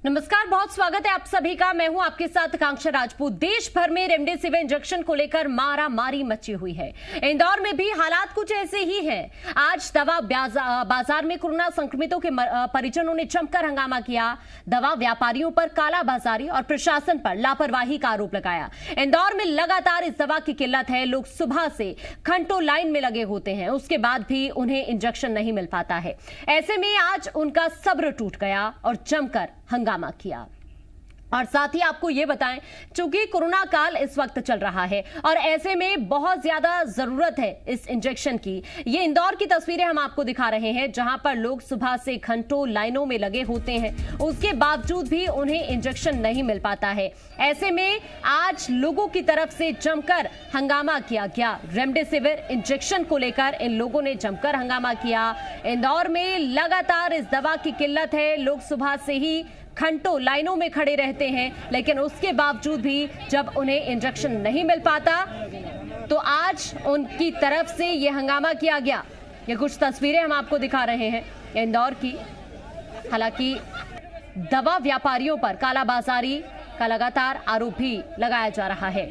नमस्कार, बहुत स्वागत है आप सभी का। मैं हूं आपके साथ आकांक्षा राजपूत। देश भर में रेमडेसिविर इंजेक्शन को लेकर मारा मारी मची हुई है। इंदौर में भी हालात कुछ ऐसे ही हैं। आज दवा बाजार में कोरोना संक्रमितों के परिजनों ने जमकर हंगामा किया। दवा व्यापारियों पर कालाबाजारी और प्रशासन पर लापरवाही का आरोप लगाया। इंदौर में लगातार इस दवा की किल्लत है। लोग सुबह से घंटों लाइन में लगे होते हैं, उसके बाद भी उन्हें इंजेक्शन नहीं मिल पाता है। ऐसे में आज उनका सब्र टूट गया और जमकर हंगामा किया। और साथ ही आपको यह बताएं, चूंकि कोरोना काल इस वक्त चल रहा है और ऐसे में बहुत ज्यादा जरूरत है इस इंजेक्शन की। ये इंदौर की तस्वीरें हम आपको दिखा रहे हैं, जहां पर लोग सुबह से घंटों लाइनों में लगे होते हैं, उसके बावजूद भी उन्हें इंजेक्शन नहीं मिल पाता है। ऐसे में आज लोगों की तरफ से जमकर हंगामा किया गया। रेमडेसिविर इंजेक्शन को लेकर इन लोगों ने जमकर हंगामा किया। इंदौर में लगातार इस दवा की किल्लत है। लोग सुबह से ही घंटों लाइनों में खड़े रहते हैं, लेकिन उसके बावजूद भी जब उन्हें इंजेक्शन नहीं मिल पाता तो आज उनकी तरफ से यह हंगामा किया गया। ये कुछ तस्वीरें हम आपको दिखा रहे हैं इंदौर की। हालांकि दवा व्यापारियों पर कालाबाजारी का लगातार आरोप भी लगाया जा रहा है।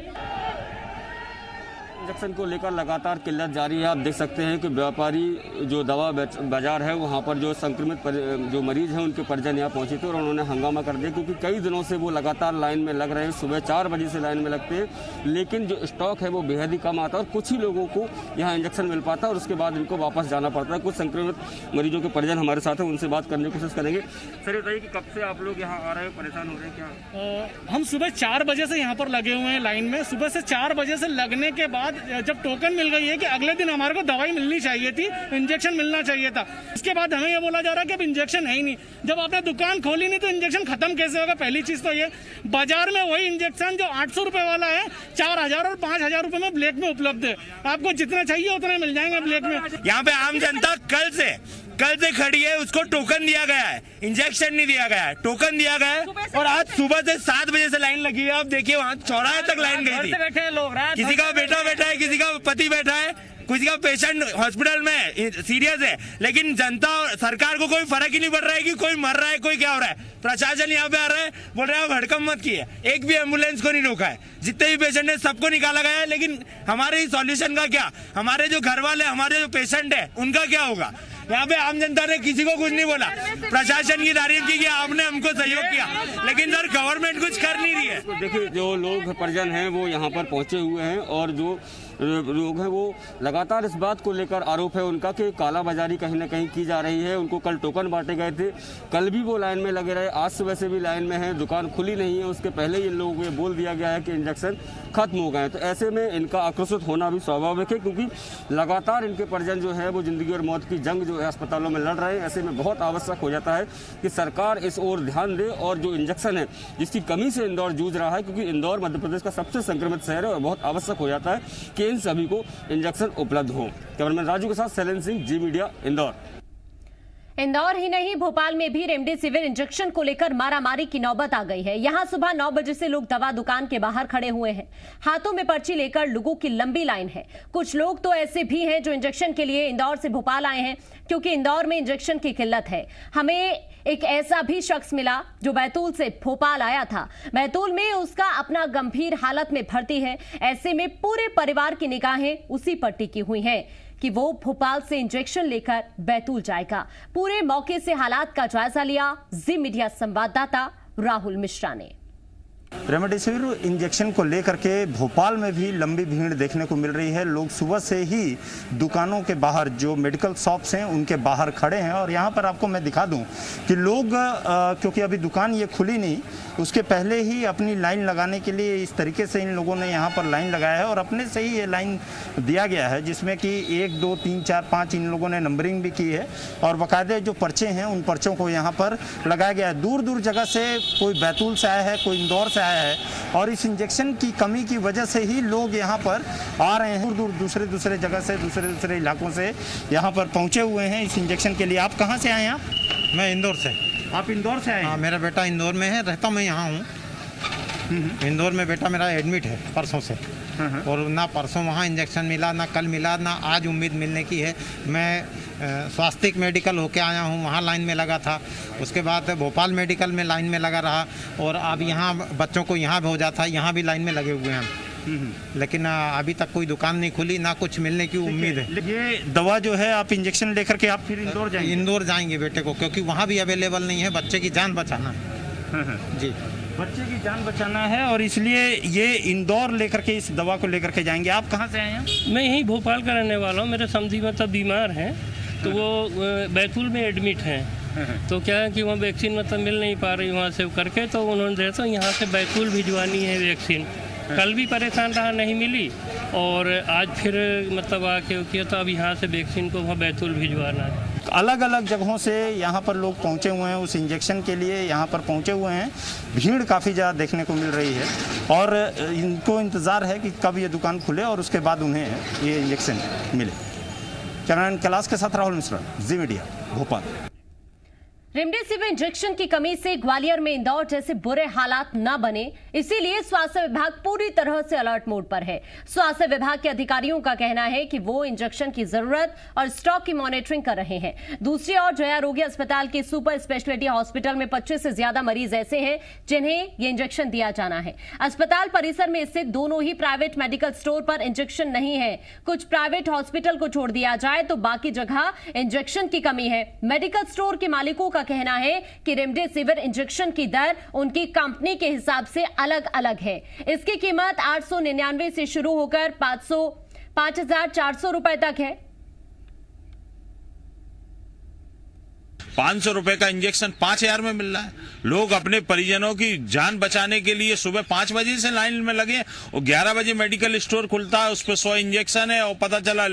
इंजेक्शन को लेकर लगातार किल्लत जारी है। आप देख सकते हैं कि व्यापारी जो दवा बाजार है वहाँ पर जो संक्रमित जो मरीज हैं उनके परिजन यहाँ पहुँचे थे और उन्होंने हंगामा कर दिया, क्योंकि कई दिनों से वो लगातार लाइन में लग रहे हैं। सुबह 4 बजे से लाइन में लगते हैं, लेकिन जो स्टॉक है वो बेहद ही कम आता है और कुछ ही लोगों को यहाँ इंजेक्शन मिल पाता है और उसके बाद इनको वापस जाना पड़ता है। कुछ संक्रमित मरीजों के परिजन हमारे साथ हैं, उनसे बात करने की कोशिश करेंगे। सर, बताइए कि कब से आप लोग यहाँ आ रहे हैं, परेशान हो रहे हैं क्या? हम सुबह 4 बजे से यहाँ पर लगे हुए हैं लाइन में। सुबह से 4 बजे से लगने के बाद जब टोकन मिल गई है कि अगले दिन हमारे को दवाई मिलनी चाहिए थी, इंजेक्शन मिलना चाहिए था, इसके बाद हमें ये बोला जा रहा है कि अब इंजेक्शन है ही नहीं। जब आपने दुकान खोली नहीं तो इंजेक्शन खत्म कैसे होगा? पहली चीज तो ये, बाजार में वही इंजेक्शन जो 800 रुपए वाला है 4000 और 5000 रुपए में ब्लैक में उपलब्ध है। आपको जितने चाहिए उतने मिल जाएंगे ब्लैक में। यहाँ पे आम जनता कल से खड़ी है, उसको टोकन दिया गया है, इंजेक्शन नहीं दिया गया है, टोकन दिया गया है। और आज सुबह से 7 बजे से लाइन लगी है। आप देखिए वहाँ चौराहे तक लाइन गई थी। बैठे लोग, किसी का बेटा बैठा है, किसी का पति बैठा है, किसी का पेशेंट हॉस्पिटल में सीरियस है, लेकिन जनता और सरकार को कोई फर्क ही नहीं पड़ रहा है कि कोई मर रहा है, कोई क्या हो रहा है। प्रशासन यहाँ पे आ रहा है, बोल रहा है भड़कम मत किए, एक भी एम्बुलेंस को नहीं रोका है। जितने भी पेशेंट है सबको निकाला गया है, लेकिन हमारे सॉल्यूशन का क्या? हमारे जो घर वाले, हमारे जो पेशेंट है उनका क्या होगा? यहाँ पे आम जनता ने किसी को कुछ नहीं बोला। प्रशासन की तारीफ की कि आपने हमको सहयोग किया, लेकिन सर गवर्नमेंट कुछ कर नहीं रही है। देखिए, जो लोग परिजन हैं वो यहाँ पर पहुंचे हुए हैं और जो लोग हैं वो लगातार इस बात को लेकर आरोप है उनका कि कालाबाजारी कहीं ना कहीं की जा रही है। उनको कल टोकन बांटे गए थे, कल भी वो लाइन में लगे रहे, आज सुबह से भी लाइन में है, दुकान खुली नहीं है, उसके पहले ही इन लोगों को ये बोल दिया गया है कि इंजेक्शन खत्म हो गए। तो ऐसे में इनका आक्रोशित होना भी स्वाभाविक है, क्योंकि लगातार इनके परिजन जो है वो जिंदगी और मौत की जंग जो है अस्पतालों में लड़ रहे हैं। ऐसे में बहुत आवश्यक हो जाता है कि सरकार इस ओर ध्यान दे और जो इंजेक्शन है जिसकी कमी से इंदौर जूझ रहा है, क्योंकि इंदौर मध्य प्रदेश का सबसे संक्रमित शहर है और बहुत आवश्यक हो जाता है कि इन सभी को इंजेक्शन उपलब्ध हो। कैमरामैन राजू के साथ शैलेंद्र सिंह, जी मीडिया, इंदौर। इंदौर ही नहीं, भोपाल में भी रेमडेसिविर इंजेक्शन को लेकर मारामारी की नौबत आ गई है। यहां सुबह 9 बजे से लोग दवा दुकान के बाहर खड़े हुए हैं। हाथों में पर्ची लेकर लोगों की लंबी लाइन है। कुछ लोग तो ऐसे भी हैं जो इंजेक्शन के लिए इंदौर से भोपाल आए हैं, क्योंकि इंदौर में इंजेक्शन की किल्लत है। हमें एक ऐसा भी शख्स मिला जो बैतूल से भोपाल आया था। बैतूल में उसका अपना गंभीर हालत में भर्ती है। ऐसे में पूरे परिवार की निगाहें उसी पर टिकी हुई हैं कि वो भोपाल से इंजेक्शन लेकर बैतूल जाएगा। पूरे मौके से हालात का जायजा लिया जी मीडिया संवाददाता राहुल मिश्रा ने। रेमडेसिविर इंजेक्शन को लेकर के भोपाल में भी लंबी भीड़ देखने को मिल रही है। लोग सुबह से ही दुकानों के बाहर, जो मेडिकल शॉप्स हैं उनके बाहर खड़े हैं। और यहाँ पर आपको मैं दिखा दूं कि लोग क्योंकि अभी दुकान ये खुली नहीं, उसके पहले ही अपनी लाइन लगाने के लिए इस तरीके से इन लोगों ने यहाँ पर लाइन लगाया है और अपने से ही ये लाइन दिया गया है, जिसमें कि 1 2 3 4 5 इन लोगों ने नंबरिंग भी की है और बाकायदे जो पर्चे हैं उन पर्चों को यहाँ पर लगाया गया है। दूर दूर जगह से कोई बैतूल से आया है, कोई इंदौर से आया है और इस इंजेक्शन की कमी की वजह से ही लोग यहाँ पर आ रहे हैं। दूर दूर दूसरे जगह से, दूसरे इलाकों से यहाँ पर पहुँचे हुए हैं इस इंजेक्शन के लिए। आप कहाँ से आए हैं? आप? मैं इंदौर से। आप इंदौर से आए? हाँ, मेरा बेटा इंदौर में है, रहता मैं यहाँ हूँ। इंदौर में बेटा मेरा एडमिट है परसों से। और ना परसों वहाँ इंजेक्शन मिला, ना कल मिला, ना आज उम्मीद मिलने की है। मैं स्वास्थ्य मेडिकल होके आया हूँ, वहाँ लाइन में लगा था। उसके बाद भोपाल मेडिकल में लाइन में लगा रहा और अब यहाँ बच्चों को यहाँ भेजा था, यहाँ भी लाइन में लगे हुए हैं। लेकिन अभी तक कोई दुकान नहीं खुली, ना कुछ मिलने की उम्मीद है। ये दवा जो है आप इंजेक्शन लेकर के आप फिर इंदौर जाएंगे? इंदौर जाएंगे बेटे को, क्योंकि वहाँ भी अवेलेबल नहीं है। बच्चे की जान बचाना जी, बच्चे की जान बचाना है और इसलिए ये इंदौर लेकर के इस दवा को लेकर के जाएंगे। आप कहाँ से आए हैं? मैं यहीं भोपाल का रहने वाला हूँ। मेरे समधी मतलब बीमार हैं, तो वो बैतूल में एडमिट हैं। तो क्या है कि वहाँ वैक्सीन मतलब मिल नहीं पा रही वहाँ से करके, तो उन्होंने दिया तो यहाँ से बैतूल भिजवानी है वैक्सीन। कल भी परेशान रहा, नहीं मिली, और आज फिर मतलब आके किया, तो अब यहाँ से वैक्सीन को वहाँ बैतूल भिजवाना है। अलग अलग जगहों से यहाँ पर लोग पहुँचे हुए हैं, उस इंजेक्शन के लिए यहाँ पर पहुँचे हुए हैं। भीड़ काफ़ी ज़्यादा देखने को मिल रही है और इनको इंतज़ार है कि कब ये दुकान खुले और उसके बाद उन्हें ये इंजेक्शन मिले। कैमरामैन कैलाश के साथ राहुल मिश्रा, जी मीडिया, भोपाल। रेमडेसिविर इंजेक्शन की कमी से ग्वालियर में इंदौर जैसे बुरे हालात न बने, इसीलिए स्वास्थ्य विभाग पूरी तरह से अलर्ट मोड पर है। स्वास्थ्य विभाग के अधिकारियों का कहना है कि वो इंजेक्शन की जरूरत और स्टॉक की मॉनिटरिंग कर रहे हैं। दूसरी ओर जया रोगी अस्पताल के सुपर स्पेशलिटी हॉस्पिटल में 25 से ज्यादा मरीज ऐसे हैं जिन्हें ये इंजेक्शन दिया जाना है। अस्पताल परिसर में स्थित दोनों ही प्राइवेट मेडिकल स्टोर पर इंजेक्शन नहीं है। कुछ प्राइवेट हॉस्पिटल को छोड़ दिया जाए तो बाकी जगह इंजेक्शन की कमी है। मेडिकल स्टोर के मालिकों का कहना है कि रेमडेसिविर इंजेक्शन की दर उनकी कंपनी के हिसाब से अलग अलग है। इसकी कीमत 899 से शुरू होकर 5,400 रुपए तक है। 500 रुपए का इंजेक्शन 5,000 में मिल रहा है। लोग अपने परिजनों की जान बचाने के लिए सुबह 5 बजे से लाइन में लगे और 11 बजे मेडिकल स्टोर खुलता है, उस पर 100 इंजेक्शन है और पता चला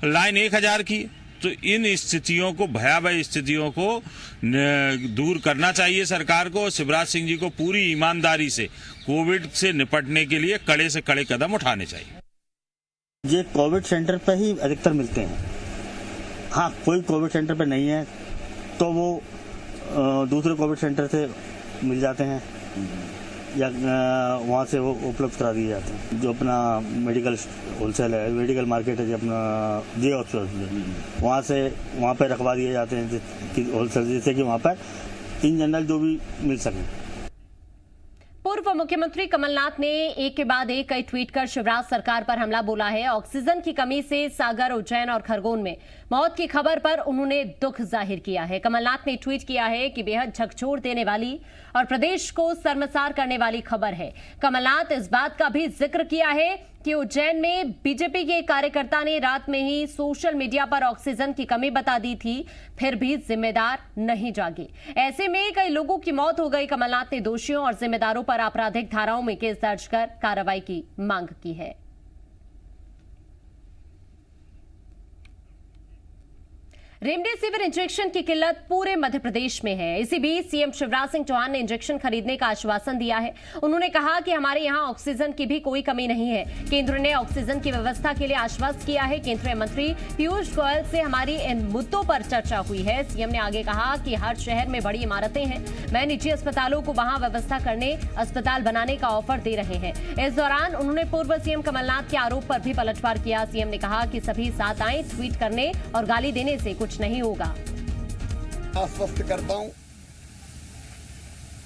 लाइन 1,000 की। तो इन स्थितियों को, भयावह स्थितियों को दूर करना चाहिए सरकार को। शिवराज सिंह जी को पूरी ईमानदारी से कोविड से निपटने के लिए कड़े से कड़े कदम उठाने चाहिए। ये कोविड सेंटर पर ही अधिकतर मिलते हैं। हाँ, कोई कोविड सेंटर पर नहीं है तो वो दूसरे कोविड सेंटर से मिल जाते हैं या वहाँ से वो उपलब्ध करा दिए जाते हैं। जो अपना मेडिकल होलसेल है, मेडिकल मार्केट है, जो अपना जे हॉस्पिटल, वहाँ पे रखवा दिए जाते हैं कि होलसेल, जैसे कि वहाँ पर इन जनरल जो भी मिल सके। पूर्व मुख्यमंत्री कमलनाथ ने एक के बाद एक कई ट्वीट कर शिवराज सरकार पर हमला बोला है। ऑक्सीजन की कमी से सागर, उज्जैन और खरगोन में मौत की खबर पर उन्होंने दुख जाहिर किया है। कमलनाथ ने ट्वीट किया है कि बेहद झकझोर देने वाली और प्रदेश को शर्मसार करने वाली खबर है। कमलनाथ इस बात का भी जिक्र किया है कि उज्जैन में बीजेपी के कार्यकर्ता ने रात में ही सोशल मीडिया पर ऑक्सीजन की कमी बता दी थी, फिर भी जिम्मेदार नहीं जागे। ऐसे में कई लोगों की मौत हो गई। कमलनाथ ने दोषियों और जिम्मेदारों पर आपराधिक धाराओं में केस दर्ज कर कार्रवाई की मांग की है। रेमडेसिविर इंजेक्शन की किल्लत पूरे मध्य प्रदेश में है। इसी बीच सीएम शिवराज सिंह चौहान ने इंजेक्शन खरीदने का आश्वासन दिया है। उन्होंने कहा कि हमारे यहां ऑक्सीजन की भी कोई कमी नहीं है। केंद्र ने ऑक्सीजन की व्यवस्था के लिए आश्वस्त किया है। केंद्रीय मंत्री पीयूष गोयल से हमारी इन मुद्दों पर चर्चा हुई है। सीएम ने आगे कहा कि हर शहर में बड़ी इमारतें हैं, मैं निजी अस्पतालों को वहां व्यवस्था करने, अस्पताल बनाने का ऑफर दे रहे हैं। इस दौरान उन्होंने पूर्व सीएम कमलनाथ के आरोप पर भी पलटवार किया। सीएम ने कहा कि सभी साथ आए, ट्वीट करने और गाली देने से कुछ नहीं होगा। आश्वस्त करता हूं,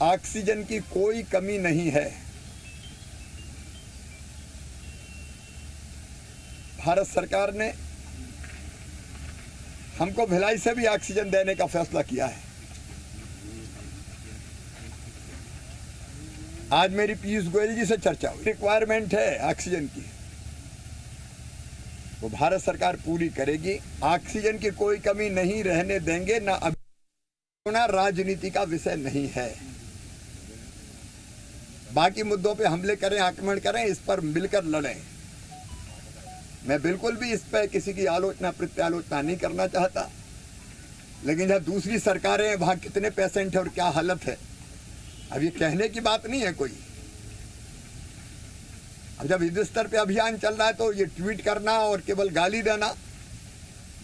ऑक्सीजन की कोई कमी नहीं है। भारत सरकार ने हमको भिलाई से भी ऑक्सीजन देने का फैसला किया है। आज मेरी पीयूष गोयल जी से चर्चा हुई, रिक्वायरमेंट है ऑक्सीजन की, वो भारत सरकार पूरी करेगी। ऑक्सीजन की कोई कमी नहीं रहने देंगे। ना राजनीति का विषय नहीं है। बाकी मुद्दों पे हमले करें, आक्रमण करें, इस पर मिलकर लड़ें। मैं बिल्कुल भी इस पर किसी की आलोचना प्रत्यालोचना नहीं करना चाहता, लेकिन जब दूसरी सरकारें हैं, वहां कितने पेशेंट है और क्या हालत है, अब ये कहने की बात नहीं है कोई। अब जब युद्ध स्तर पे अभियान चल रहा है तो ये ट्वीट करना और केवल गाली देना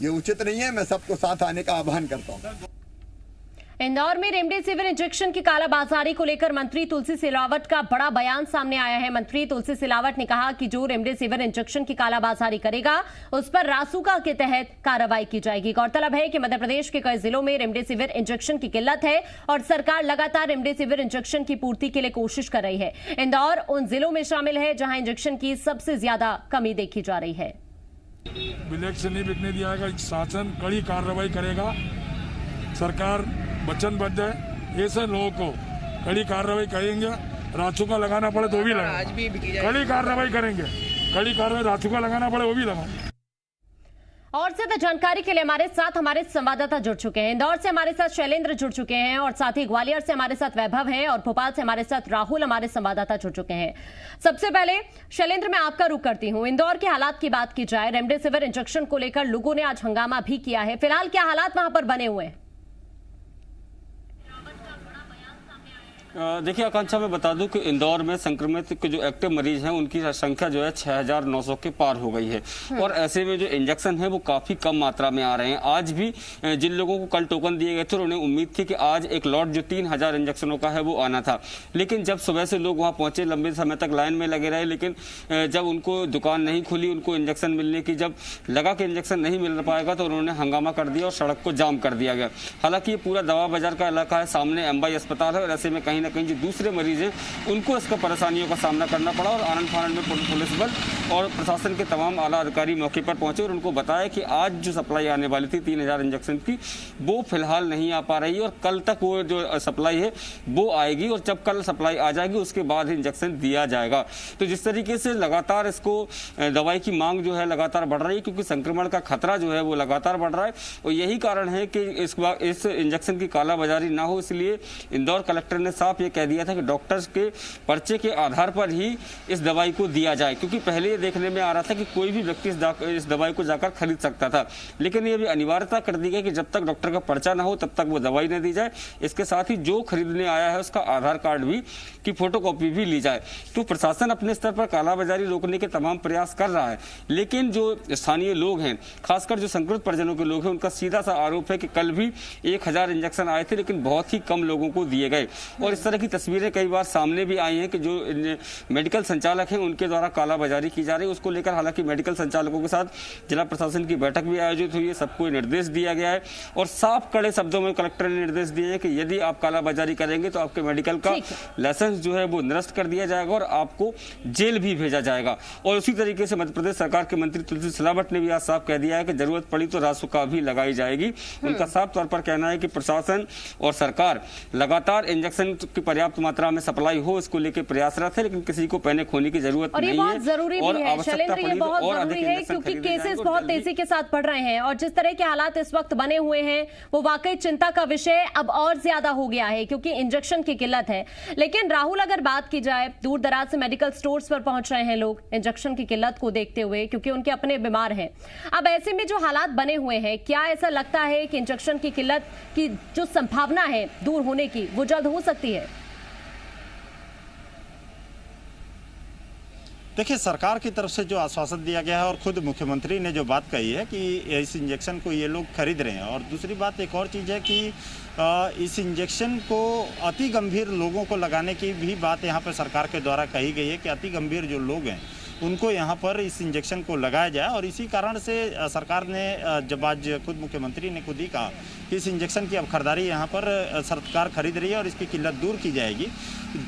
ये उचित नहीं है। मैं सबको साथ आने का आह्वान करता हूं। इंदौर में रेमडेसिविर इंजेक्शन की कालाबाजारी को लेकर मंत्री तुलसी सिलावट का बड़ा बयान सामने आया है। मंत्री तुलसी सिलावट ने कहा कि जो रेमडेसिविर इंजेक्शन की कालाबाजारी करेगा उस पर रासुका के तहत कार्रवाई की जाएगी। गौरतलब है कि मध्य प्रदेश के कई जिलों में रेमडेसिविर इंजेक्शन की किल्लत है और सरकार लगातार रेमडेसिविर इंजेक्शन की पूर्ति के लिए कोशिश कर रही है। इंदौर उन जिलों में शामिल है जहां इंजेक्शन की सबसे ज्यादा कमी देखी जा रही है। ब्लैक से नहीं बिकने दिया जाएगा, शासन कड़ी कार्रवाई करेगा। सरकार वचनबद्ध है, ऐसे लोगों को कड़ी कार्रवाई करेंगे। रासुका लगाना पड़े तो भी लगाएंगे, कड़ी कार्रवाई करेंगे। कड़ी कार्रवाई रासुका लगाना पड़े वो भी लगाएंगे। और ज्यादा जानकारी के लिए हमारे साथ हमारे संवाददाता जुड़ चुके हैं। इंदौर से हमारे साथ शैलेंद्र जुड़ चुके हैं और साथ ही ग्वालियर से हमारे साथ वैभव हैं और भोपाल से हमारे साथ राहुल हमारे संवाददाता जुड़ चुके हैं। सबसे पहले शैलेंद्र, मैं आपका रुख करती हूं। इंदौर के हालात की बात की जाए, रेमडेसिविर इंजेक्शन को लेकर लोगों ने आज हंगामा भी किया है। फिलहाल क्या हालात वहां पर बने हुए हैं? देखिए आकांक्षा, मैं बता दूं कि इंदौर में संक्रमित के जो एक्टिव मरीज हैं उनकी संख्या जो है 6,900 के पार हो गई है और ऐसे में जो इंजेक्शन है वो काफी कम मात्रा में आ रहे हैं। आज भी जिन लोगों को कल टोकन दिए गए थे उन्हें उम्मीद थी कि आज एक लॉट जो 3,000 इंजेक्शनों का है वो आना था, लेकिन जब सुबह से लोग वहां पहुंचे, लंबे समय तक लाइन में लगे रहे, लेकिन जब उनको दुकान नहीं खुली, उनको इंजेक्शन मिलने की जब लगा कि इंजेक्शन नहीं मिल पाएगा तो उन्होंने हंगामा कर दिया और सड़क को जाम कर दिया गया। हालांकि ये पूरा दवा बाजार का इलाका है, सामने एमवाई अस्पताल है और ऐसे में कहीं ना कहीं जो दूसरे मरीज हैं उनको इसका परेशानियों का सामना करना पड़ा और आनंद फानंद में पुलिस बल और प्रशासन के तमाम आला अधिकारी मौके पर पहुंचे और उनको बताया कि आज जो सप्लाई आने वाली थी 3,000 इंजेक्शन की वो फिलहाल नहीं आ पा रही है और कल तक वो जो सप्लाई है वो आएगी और जब कल सप्लाई आ जाएगी उसके बाद ही इंजेक्शन दिया जाएगा। तो जिस तरीके से लगातार इसको दवाई की मांग जो है लगातार बढ़ रही है क्योंकि संक्रमण का खतरा जो है वो लगातार बढ़ रहा है और यही कारण है कि इस इंजेक्शन की कालाबाजारी ना हो, इसलिए इंदौर कलेक्टर ने साफ ये कह दिया था कि डॉक्टर्स के पर्चे के आधार पर ही इस दवाई को दिया जाए, क्योंकि पहले ये देखने में आ रहा था कि कोई भी व्यक्ति इस दवाई को जाकर खरीद सकता था, लेकिन ये भी अनिवार्यता कर दी गई कि जब तक डॉक्टर का पर्चा ना हो तब तक वो दवाई न दी जाए। इसके साथ ही जो खरीदने आया है उसका आधार कार्ड भी की फोटोकॉपी भी ली जाए। तो प्रशासन अपने स्तर पर कालाबाजारी रोकने के तमाम प्रयास कर रहा है, लेकिन जो स्थानीय लोग हैं, खासकर जो संक्रमित परिजनों के लोग हैं, उनका सीधा सा आरोप है कि कल भी 1,000 इंजेक्शन आए थे लेकिन बहुत ही कम लोगों को दिए गए और इस तरह की तस्वीरें कई बार सामने भी आई हैं कि जो मेडिकल संचालक हैं उनके द्वारा कालाबाजारी की जा रही है। उसको लेकर हालांकि मेडिकल संचालकों के साथ जिला प्रशासन की बैठक भी आयोजित हुई है, सबको निर्देश दिया गया है और साफ कड़े शब्दों में कलेक्टर ने निर्देश दिए हैं कि यदि आप कालाबाजारी करेंगे तो आपके मेडिकल का लाइसेंस जो है वो निरस्त कर दिया जाएगा और आपको जेल भी भेजा जाएगा। और उसी तरीके से मध्य प्रदेश सरकार के मंत्री तुलसी सिलावट ने भी आज साफ कह दिया है कि जरूरत पड़ी तो रासुका भी लगाई जाएगी। उनका साफ तौर पर कहना है कि प्रशासन और सरकार लगातार इंजेक्शन की पर्याप्त मात्रा में सप्लाई हो इसको लेकर प्रयासरत है, लेकिन किसी को पैनिक होने की जरूरत नहीं है। और ये बहुत जरूरी भी है शैलेंद्र, ये बहुत जरूरी है क्योंकि केसेस बहुत तेजी के साथ बढ़ रहे हैं और जिस तरह के हालात इस वक्त बने हुए हैं वो वाकई चिंता का विषय अब और ज्यादा हो गया है क्योंकि इंजेक्शन की किल्लत है। लेकिन राहुल, अगर बात की जाए, दूर दराज से मेडिकल स्टोर्स पर पहुंच रहे हैं लोग इंजेक्शन की किल्लत को देखते हुए क्योंकि उनके अपने बीमार हैं। अब ऐसे में जो हालात बने हुए हैं, क्या ऐसा लगता है कि इंजेक्शन की किल्लत की जो संभावना है दूर होने की वो जल्द हो सकती है? देखिए, सरकार की तरफ से जो आश्वासन दिया गया है और खुद मुख्यमंत्री ने जो बात कही है कि इस इंजेक्शन को ये लोग खरीद रहे हैं और दूसरी बात एक और चीज़ है कि इस इंजेक्शन को अति गंभीर लोगों को लगाने की भी बात यहाँ पर सरकार के द्वारा कही गई है कि अति गंभीर जो लोग हैं उनको यहाँ पर इस इंजेक्शन को लगाया जाए और इसी कारण से सरकार ने जब आज खुद मुख्यमंत्री ने खुद ही कहा कि इस इंजेक्शन की अब खरीदारी यहाँ पर सरकार खरीद रही है और इसकी किल्लत दूर की जाएगी।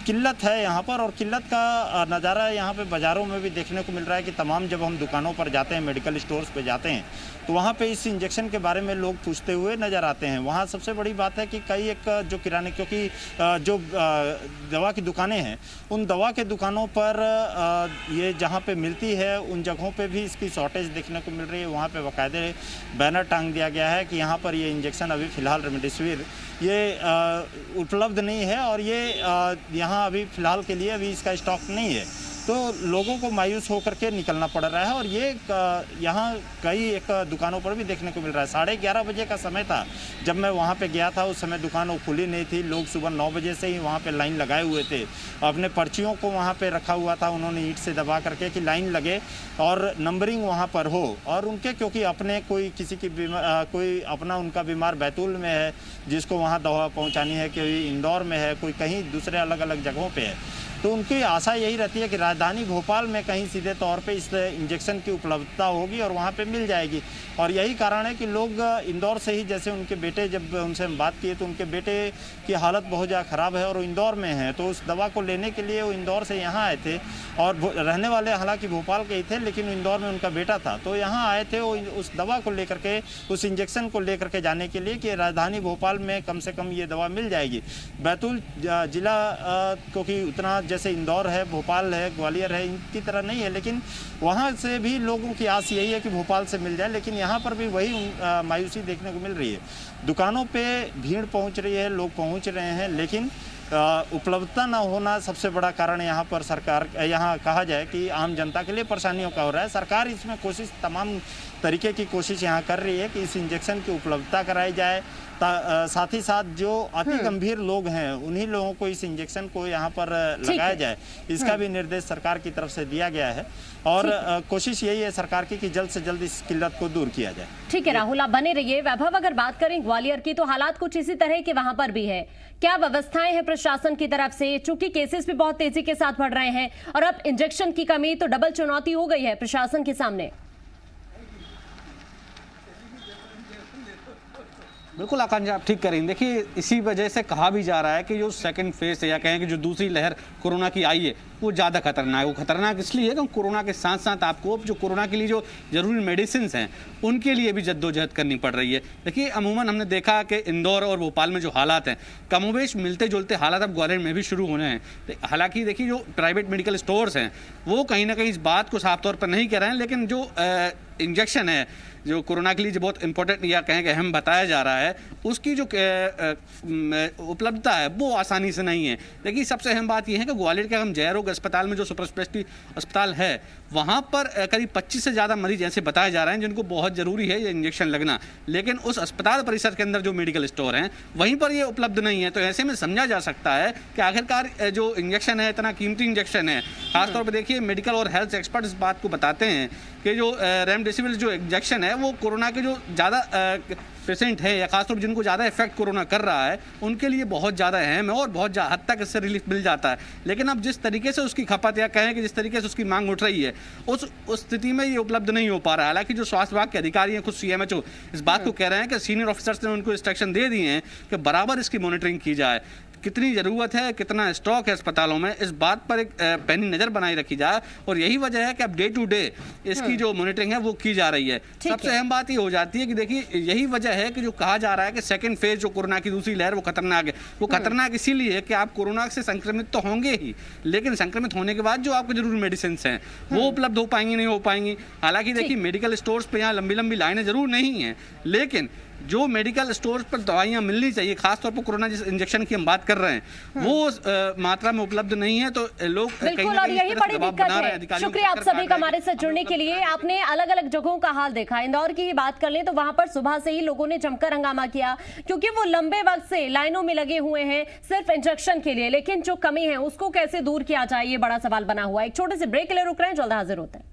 किल्लत है यहाँ पर और किल्लत का नज़ारा यहाँ पे बाज़ारों में भी देखने को मिल रहा है कि तमाम जब हम दुकानों पर जाते हैं, मेडिकल स्टोर्स पे जाते हैं तो वहाँ पे इस इंजेक्शन के बारे में लोग पूछते हुए नज़र आते हैं। वहाँ सबसे बड़ी बात है कि कई एक जो किराने, क्योंकि जो दवा की दुकानें हैं उन दवा के दुकानों पर ये जहाँ पे मिलती है उन जगहों पे भी इसकी शॉर्टेज देखने को मिल रही है। वहाँ पे बाकायदे बैनर टांग दिया गया है कि यहाँ पर ये इंजेक्शन अभी फ़िलहाल रेमडेसिविर ये उपलब्ध नहीं है और ये यहाँ अभी फ़िलहाल के लिए अभी इसका स्टॉक नहीं है। तो लोगों को मायूस होकर के निकलना पड़ रहा है। और ये यहाँ कई एक दुकानों पर भी देखने को मिल रहा है। 11:30 बजे का समय था जब मैं वहाँ पे गया था, उस समय दुकान खुली नहीं थी। लोग सुबह 9 बजे से ही वहाँ पे लाइन लगाए हुए थे, अपने पर्चियों को वहाँ पे रखा हुआ था उन्होंने ईंट से दबा करके कि लाइन लगे और नंबरिंग वहाँ पर हो। और उनके क्योंकि अपने कोई किसी की कोई अपना उनका बीमार बैतूल में है जिसको वहाँ दवा पहुँचानी है, कोई इंदौर में है, कोई कहीं दूसरे अलग अलग जगहों पे है, तो उनकी आशा यही रहती है कि राजधानी भोपाल में कहीं सीधे तौर पे इस इंजेक्शन की उपलब्धता होगी और वहाँ पे मिल जाएगी। और यही कारण है कि लोग इंदौर से ही, जैसे उनके बेटे, जब उनसे हम बात किए तो उनके बेटे की हालत बहुत ज़्यादा ख़राब है और वो इंदौर में है, तो उस दवा को लेने के लिए वो इंदौर से यहाँ आए थे। और रहने वाले हालांकि भोपाल के ही थे, लेकिन इंदौर में उनका बेटा था, तो यहाँ आए थे वो उस दवा को लेकर के, उस इंजेक्शन को लेकर के जाने के लिए कि राजधानी भोपाल में कम से कम ये दवा मिल जाएगी। बैतूल जिला क्योंकि उतना जैसे इंदौर है, भोपाल है, ग्वालियर है, इनकी तरह नहीं है, लेकिन वहाँ से भी लोगों की आस यही है कि भोपाल से मिल जाए। लेकिन यहाँ पर भी वही मायूसी देखने को मिल रही है। दुकानों पे भीड़ पहुँच रही है, लोग पहुँच रहे हैं, लेकिन उपलब्धता न होना सबसे बड़ा कारण यहाँ पर सरकार, यहाँ कहा जाए कि आम जनता के लिए परेशानियों का हो रहा है। सरकार इसमें कोशिश, तमाम तरीके की कोशिश यहाँ कर रही है कि इस इंजेक्शन की उपलब्धता कराई जाए। साथ ही साथ जो अति गंभीर लोग हैं उन्हीं लोगों को इस इंजेक्शन को यहाँ पर लगाया जाए, इसका भी निर्देश सरकार की तरफ से दिया गया है। और कोशिश यही है सरकार की कि जल्द से जल्द इस किल्लत को दूर किया जाए। ठीक है राहुल, आप बने रहिए। वैभव, अगर बात करें ग्वालियर की तो हालात कुछ इसी तरह के वहां पर भी है। क्या व्यवस्थाएं हैं प्रशासन की तरफ से? चूंकि केसेस भी बहुत तेजी के साथ बढ़ रहे हैं और अब इंजेक्शन की कमी, तो डबल चुनौती हो गई है प्रशासन के सामने। बिल्कुल आकांक्षा, आप ठीक करेंगे। देखिए, इसी वजह से कहा भी जा रहा है कि जो सेकंड फेज है या कहें कि जो दूसरी लहर कोरोना की आई है वो ज़्यादा खतरनाक है। वो खतरनाक इसलिए है कि कोरोना के साथ साथ आपको जो कोरोना के लिए जो ज़रूरी मेडिसिन हैं उनके लिए भी जद्दोजहद करनी पड़ रही है। देखिए, अमूमन हमने देखा कि इंदौर और भोपाल में जो हालात हैं, कमोवेश मिलते जुलते हालात अब ग्वालियर में भी शुरू होने हैं। हालांकि देखिए, जो प्राइवेट मेडिकल स्टोर्स हैं वो कहीं ना कहीं इस बात को साफ तौर पर नहीं कह रहे हैं, लेकिन जो इंजेक्शन है जो कोरोना के लिए जो बहुत इंपॉर्टेंट या कहें कि अहम बताया जा रहा है, उसकी जो उपलब्धता है वो आसानी से नहीं है। देखिए, सबसे अहम बात यह है कि ग्वालियर के हम जयरोग अस्पताल में जो सुपर स्पेशलिटी अस्पताल है वहाँ पर करीब 25 से ज़्यादा मरीज ऐसे बताए जा रहे हैं जिनको बहुत ज़रूरी है ये इंजेक्शन लगना, लेकिन उस अस्पताल परिसर के अंदर जो मेडिकल स्टोर हैं वहीं पर ये उपलब्ध नहीं है। तो ऐसे में समझा जा सकता है कि आखिरकार जो इंजेक्शन है, इतना कीमती इंजेक्शन है, खासतौर पर देखिए मेडिकल और हेल्थ एक्सपर्ट इस बात को बताते हैं कि जो रेमडेसिविर जो इंजेक्शन है वो कोरोना के जो ज़्यादा पेशेंट है या खासतौर पर जिनको ज़्यादा इफेक्ट कोरोना कर रहा है उनके लिए बहुत ज़्यादा अहम है और बहुत हद तक इससे रिलीफ मिल जाता है। लेकिन अब जिस तरीके से उसकी खपत या कहें कि जिस तरीके से उसकी मांग उठ रही है उस स्थिति में ये उपलब्ध नहीं हो पा रहा है। हालांकि जो स्वास्थ्य विभाग के अधिकारी हैं, खुद CMHO इस बात को कह रहे हैं कि सीनियर ऑफिसर्स ने उनको इंस्ट्रक्शन दे दिए हैं कि बराबर इसकी मॉनिटरिंग की जाए, कितनी ज़रूरत है, कितना स्टॉक है अस्पतालों में, इस बात पर एक पैनी नज़र बनाई रखी जाए। और यही वजह है कि अब डे टू डे इसकी जो मॉनिटरिंग है वो की जा रही है। सबसे अहम बात ये हो जाती है कि देखिए, यही वजह है कि जो कहा जा रहा है कि सेकंड फेज जो कोरोना की दूसरी लहर वो खतरनाक है। वो खतरनाक इसीलिए है कि आप कोरोना से संक्रमित तो होंगे ही, लेकिन संक्रमित होने के बाद जो आपको जरूरी मेडिसिन हैं वो उपलब्ध हो पाएंगी, नहीं हो पाएंगी। हालांकि देखिए, मेडिकल स्टोर्स पर यहाँ लंबी लंबी लाइनें जरूर नहीं हैं, लेकिन जो मेडिकल स्टोर्स पर दवाइयाँ मिलनी चाहिए, खासतौर पर कोरोना जिस इंजेक्शन की हम बात कर रहे हैं वो मात्रा में उपलब्ध नहीं है। तो लोग बिल्कुल, और यही बड़ी दिक्कत है। शुक्रिया आप सभी का हमारे साथ जुड़ने के लिए। आपने अलग अलग जगहों का हाल देखा। इंदौर की ही बात कर लें तो वहां पर सुबह से ही लोगों ने जमकर हंगामा किया क्योंकि वो लंबे वक्त से लाइनों में लगे हुए हैं सिर्फ इंजेक्शन के लिए, लेकिन जो कमी है उसको कैसे दूर किया जाए ये बड़ा सवाल बना हुआ है। एक छोटे से ब्रेक के लिए रुक रहे हैं, जल्द हाजिर होते हैं।